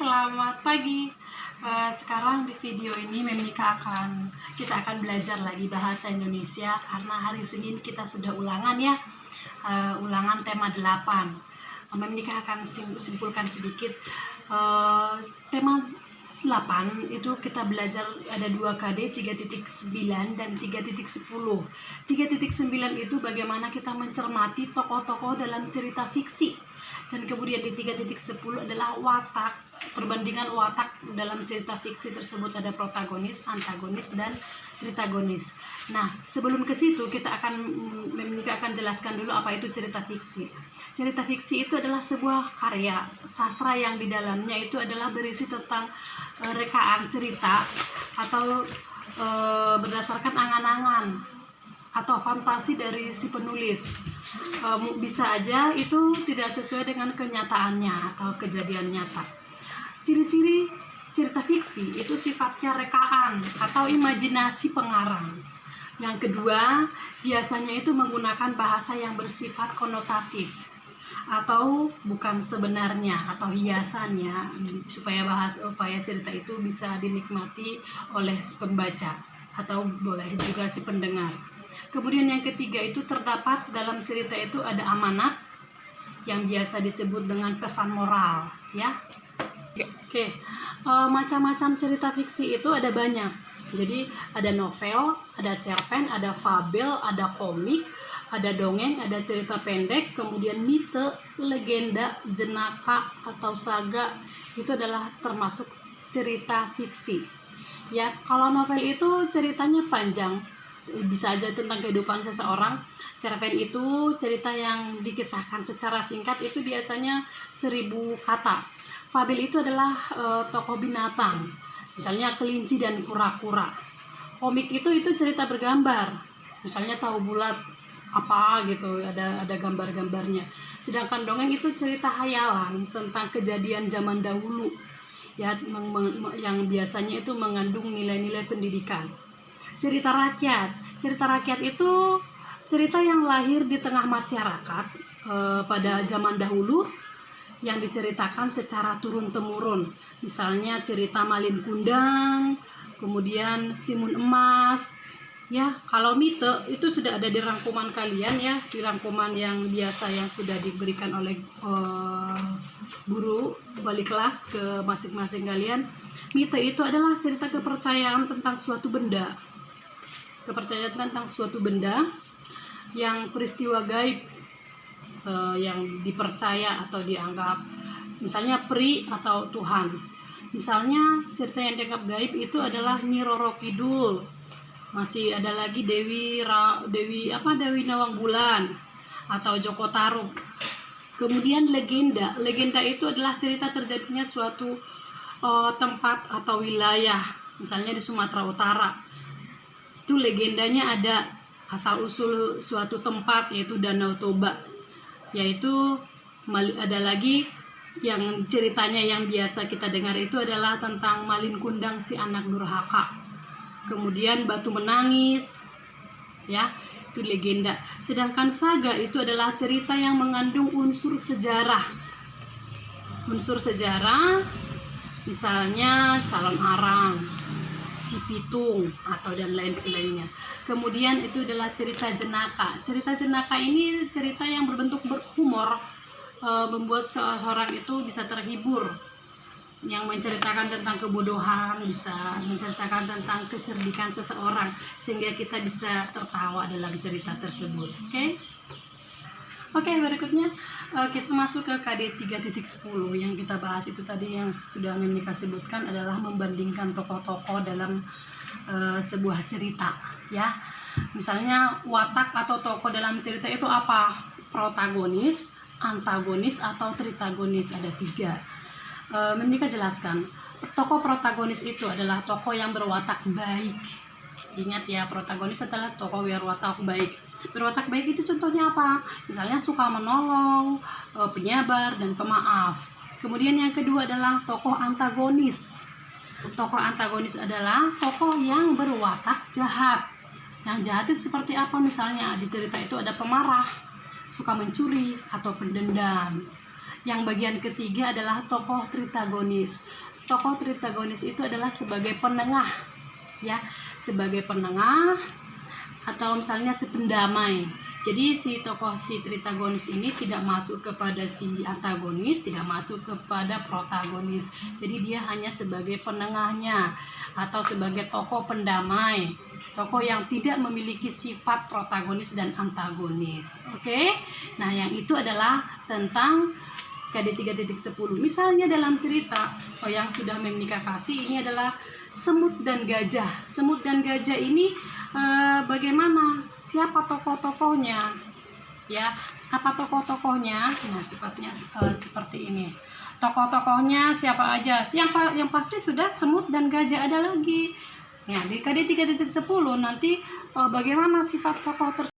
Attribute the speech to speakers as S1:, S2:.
S1: selamat pagi. Sekarang di video ini kita akan belajar lagi bahasa Indonesia karena hari Senin kita sudah ulangan ya. Ulangan tema 8. Memika akan simpulkan sedikit. Tema 8 itu kita belajar ada 2KD 3.9 dan 3.10. 3.9 itu bagaimana kita mencermati tokoh-tokoh dalam cerita fiksi. Dan kemudian di 3.10 adalah watak, perbandingan watak dalam cerita fiksi tersebut, ada protagonis, antagonis, dan tritagonis. Nah, sebelum ke situ kita akan jelaskan dulu apa itu cerita fiksi. Cerita fiksi itu adalah sebuah karya sastra yang di dalamnya itu adalah berisi tentang rekaan cerita atau berdasarkan angan-angan atau fantasi dari si penulis. Bisa aja itu tidak sesuai dengan kenyataannya atau kejadian nyata. Ciri-ciri cerita fiksi itu sifatnya rekaan atau imajinasi pengarang. Yang kedua, biasanya itu menggunakan bahasa yang bersifat konotatif atau bukan sebenarnya atau hiasannya supaya cerita itu bisa dinikmati oleh pembaca atau boleh juga si pendengar. Kemudian yang ketiga itu terdapat dalam cerita itu ada amanat yang biasa disebut dengan pesan moral, ya. Oke. Macam-macam cerita fiksi itu ada banyak. Jadi ada novel, ada cerpen, ada fabel, ada komik, ada dongeng, ada cerita pendek, kemudian mite, legenda, jenaka atau saga itu adalah termasuk cerita fiksi. Ya, kalau novel itu ceritanya panjang, bisa aja tentang kehidupan seseorang. Cerpen itu cerita yang dikisahkan secara singkat, itu biasanya 1000 kata. Fabel itu adalah tokoh binatang, misalnya kelinci dan kura-kura. Komik itu cerita bergambar, misalnya tahu bulat apa gitu, ada gambar-gambarnya. Sedangkan dongeng itu cerita hayalan tentang kejadian zaman dahulu, ya, yang biasanya itu mengandung nilai-nilai pendidikan. Cerita rakyat itu cerita yang lahir di tengah masyarakat pada zaman dahulu, yang diceritakan secara turun-temurun. Misalnya cerita Malin Kundang, kemudian Timun Emas. Ya, kalau mite itu sudah ada di rangkuman kalian ya, di rangkuman yang biasa yang sudah diberikan oleh guru balik kelas ke masing-masing kalian. Mite itu adalah cerita kepercayaan tentang suatu benda. Kepercayaan tentang suatu benda yang peristiwa gaib yang dipercaya atau dianggap, misalnya peri atau Tuhan. Misalnya cerita yang dianggap gaib itu adalah Nyi Roro Kidul. Masih ada lagi Dewi Nawang Bulan atau Joko Tarub. Kemudian legenda itu adalah cerita terjadinya suatu tempat atau wilayah, misalnya di Sumatera Utara. Itu legendanya ada asal usul suatu tempat, yaitu Danau Toba. Yaitu ada lagi yang ceritanya yang biasa kita dengar itu adalah tentang Malin Kundang si anak durhaka. Kemudian Batu Menangis, ya, itu legenda. Sedangkan saga itu adalah cerita yang mengandung unsur sejarah. Unsur sejarah misalnya Calon Arang, Si Pitung atau dan lain sebagainya. Kemudian itu adalah cerita jenaka. Cerita jenaka ini cerita yang berbentuk berhumor, membuat seorang itu bisa terhibur, yang menceritakan tentang kebodohan, bisa menceritakan tentang kecerdikan seseorang sehingga kita bisa tertawa dalam cerita tersebut. Oke, berikutnya kita masuk ke KD 3.10. Yang kita bahas itu tadi yang sudah Memika sebutkan adalah membandingkan tokoh-tokoh dalam sebuah cerita, ya. Misalnya watak atau tokoh dalam cerita itu apa? Protagonis, antagonis, atau tritagonis. Ada 3. Memika jelaskan. Tokoh protagonis itu adalah tokoh yang berwatak baik. Ingat ya, protagonis adalah tokoh berwatak baik. Berwatak baik itu contohnya apa? Misalnya suka menolong, penyabar, dan pemaaf. Kemudian yang kedua adalah tokoh antagonis. Tokoh antagonis adalah tokoh yang berwatak jahat. Yang jahat itu seperti apa? Misalnya di cerita itu ada pemarah, suka mencuri, atau pendendam. Yang bagian ketiga adalah tokoh tritagonis. Tokoh tritagonis itu adalah sebagai penengah, ya, sebagai penengah atau misalnya si pendamai. Jadi si tritagonis ini tidak masuk kepada si antagonis, tidak masuk kepada protagonis. Jadi dia hanya sebagai penengahnya atau sebagai tokoh pendamai, tokoh yang tidak memiliki sifat protagonis dan antagonis. Oke. Nah, yang itu adalah tentang KD 3.10. Misalnya dalam cerita yang sudah Memnika kasih ini adalah semut dan gajah. Semut dan gajah ini bagaimana? Siapa tokoh-tokohnya? Ya, apa tokoh-tokohnya? Nah, sifatnya seperti ini. Tokoh-tokohnya siapa aja? Yang pasti sudah semut dan gajah, ada lagi. Ya, di KD 3.10 nanti bagaimana sifat tokoh tersebut?